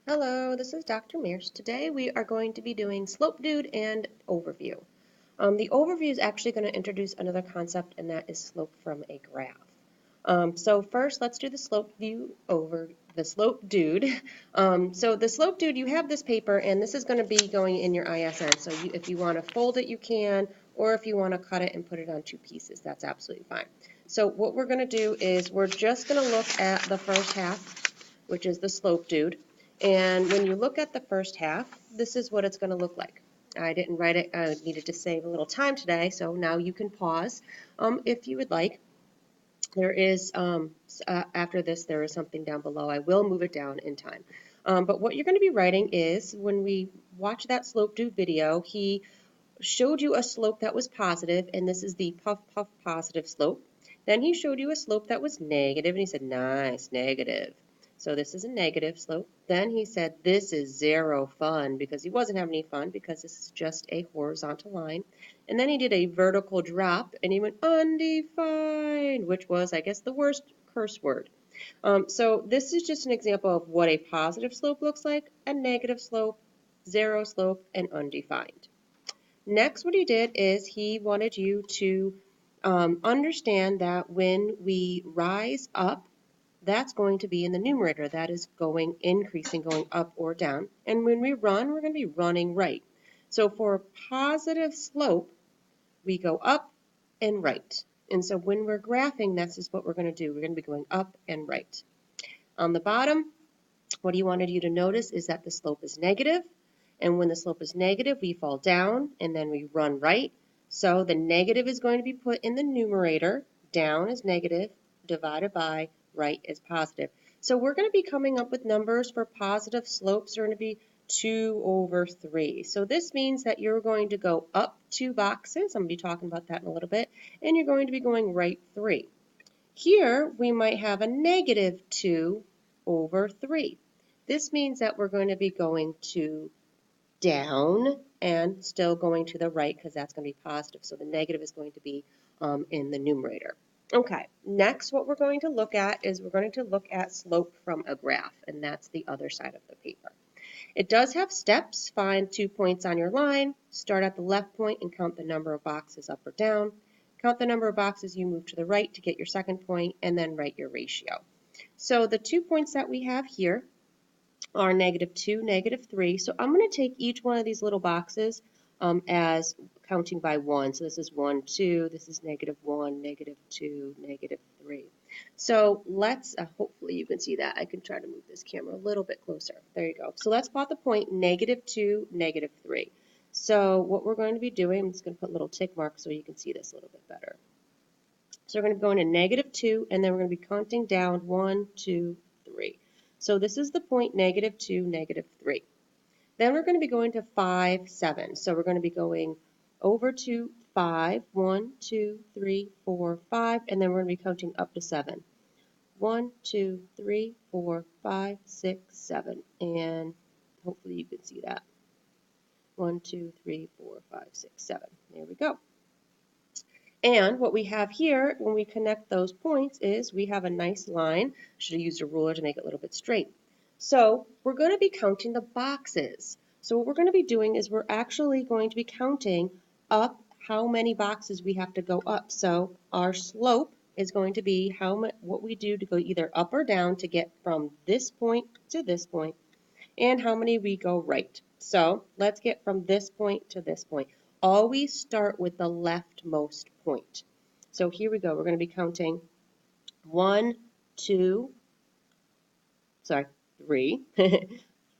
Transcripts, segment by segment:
Hello, this is Dr. Mears. Today we are going to be doing slope dude and overview. The overview is actually going to introduce another concept, and that is slope from a graph. So first, let's do the slope view over the slope dude. So the slope dude, you have this paper, and this is going to be going in your ISN. So if you want to fold it, you can, or if you want to cut it and put it on two pieces, that's absolutely fine. So what we're going to do is we're just going to look at the first half, which is the slope dude. And when you look at the first half, this is what it's going to look like. I didn't write it. I needed to save a little time today, so now you can pause if you would like. There is, after this, there is something down below. I will move it down in time. But what you're going to be writing is, when we watch that slope dude video, he showed you a slope that was positive, and this is the puff, puff, positive slope. Then he showed you a slope that was negative, and he said, nice, negative. So this is a negative slope. Then he said, this is zero fun, because he wasn't having any fun, because this is just a horizontal line. And then he did a vertical drop, and he went undefined, which was, I guess, the worst curse word. So this is just an example of what a positive slope looks like, a negative slope, zero slope, and undefined. Next, what he did is he wanted you to understand that when we rise up, that's going to be in the numerator. That is going increasing, going up or down. And when we run, we're going to be running right. So for a positive slope, we go up and right. And so when we're graphing, that's just what we're going to do. We're going to be going up and right. On the bottom, what he wanted you to notice is that the slope is negative. And when the slope is negative, we fall down and then we run right. So the negative is going to be put in the numerator. Down is negative, divided by right is positive. So we're going to be coming up with numbers for positive slopes. They're going to be 2 over 3. So this means that you're going to go up 2 boxes. I'm going to be talking about that in a little bit. And you're going to be going right 3. Here we might have a negative 2 over 3. This means that we're going to be going to down and still going to the right, because that's going to be positive. So the negative is going to be in the numerator. Okay, next what we're going to look at is we're going to look at slope from a graph, and that's the other side of the paper. It does have steps. Find 2 points on your line, start at the left point and count the number of boxes up or down. Count the number of boxes you move to the right to get your second point, and then write your ratio. So the 2 points that we have here are -2, -3. So I'm going to take each one of these little boxes as counting by 1. So this is 1, 2. This is -1, -2, -3. So let's, hopefully you can see that. I can try to move this camera a little bit closer. There you go. So let's plot the point -2, -3. So what we're going to be doing, I'm just going to put little tick marks so you can see this a little bit better. So we're going to go into -2, and then we're going to be counting down 1, 2, 3. So this is the point -2, -3. Then we're going to be going to 5, 7. So we're going to be going over to 5, 1, 2, 3, 4, 5, and then we're going to be counting up to 7. 1, 2, 3, 4, 5, 6, 7, and hopefully you can see that. 1, 2, 3, 4, 5, 6, 7. There we go. And what we have here, when we connect those points, is we have a nice line. Should have used a ruler to make it a little bit straight. So we're going to be counting the boxes. So what we're going to be doing is we're actually going to be counting up how many boxes we have to go up. So our slope is going to be what we do to go either up or down to get from this point to this point, and how many we go right. So let's get from this point to this point. Always start with the leftmost point. So here we go. We're going to be counting 1, 2, 3,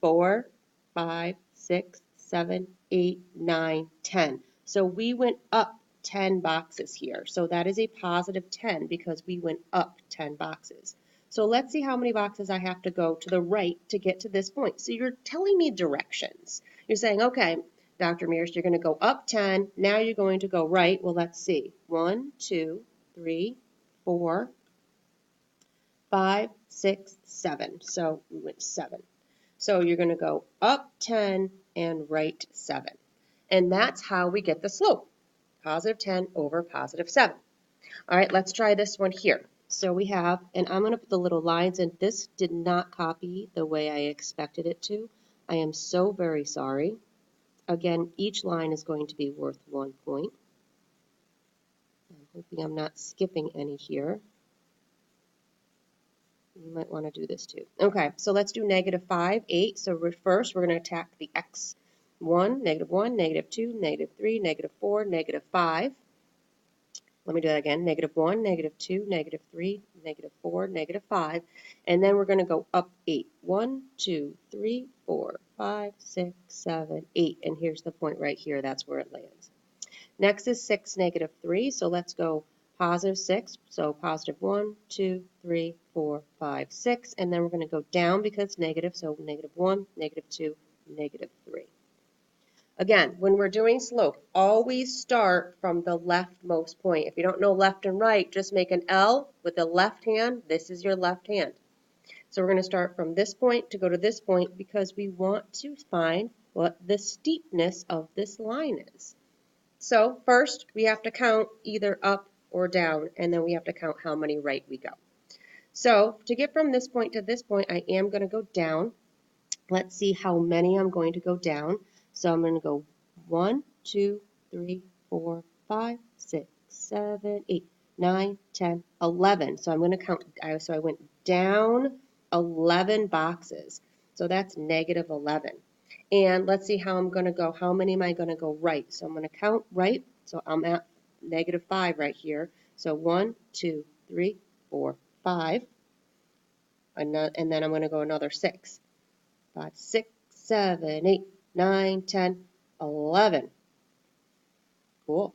4, 5, 6, 7, 8, 9, 10. So we went up 10 boxes here. So that is a positive 10 because we went up 10 boxes. So let's see how many boxes I have to go to the right to get to this point. So you're telling me directions. You're saying, okay, Dr. Mears, you're going to go up 10. Now you're going to go right. Well, let's see. 1, 2, 3, 4, 5, 6, 7. So we went 7. So you're going to go up 10 and right 7. And that's how we get the slope. Positive 10 over positive 7. All right, let's try this one here. So we have, and I'm going to put the little lines in. This did not copy the way I expected it to. I am so very sorry. Again, each line is going to be worth 1 point. I'm hoping I'm not skipping any here. You might want to do this too. Okay, so let's do -5, 8. So first we're going to attack the x. 1, -1, -2, -3, -4, -5. Let me do that again. -1, -2, -3, -4, -5. And then we're going to go up 8. 1, 2, 3, 4, 5, 6, 7, 8. And here's the point right here. That's where it lands. Next is 6, -3. So let's go +6. So +1, 2, 3, 4, 5, 6. And then we're going to go down because it's negative. So -1, -2, -3. Again, when we're doing slope, always start from the leftmost point. If you don't know left and right, just make an L with the left hand. This is your left hand. So we're going to start from this point to go to this point because we want to find what the steepness of this line is. So first, we have to count either up or down, and then we have to count how many right we go. So to get from this point to this point, I am going to go down. Let's see how many I'm going to go down. So I'm going to go 1, 2, 3, 4, 5, 6, 7, 8, 9, 10, 11. So I'm going to count. So I went down 11 boxes. So that's -11. And let's see how I'm going to go. How many am I going to go right? So I'm going to count right. So I'm at -5 right here. So 1, 2, 3, 4, 5. And then I'm going to go another 6. 5, 6, 7, 8, 9, 10, 11. Cool.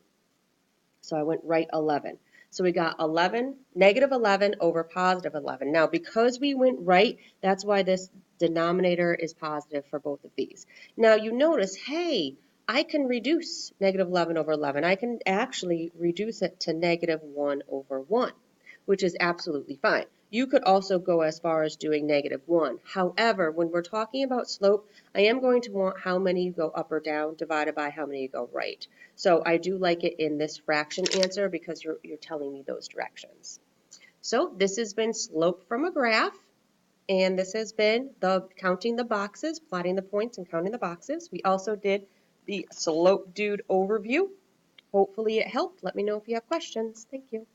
So I went right 11. So we got 11, -11 over +11. Now, because we went right, that's why this denominator is positive for both of these. Now, you notice, hey, I can reduce -11 over 11. I can actually reduce it to -1 over 1, which is absolutely fine. You could also go as far as doing -1. However, when we're talking about slope, I am going to want how many you go up or down divided by how many you go right. So I do like it in this fraction answer because you're telling me those directions. So this has been slope from a graph, and this has been the counting the boxes, plotting the points and counting the boxes. We also did the slope dude overview. Hopefully it helped. Let me know if you have questions. Thank you.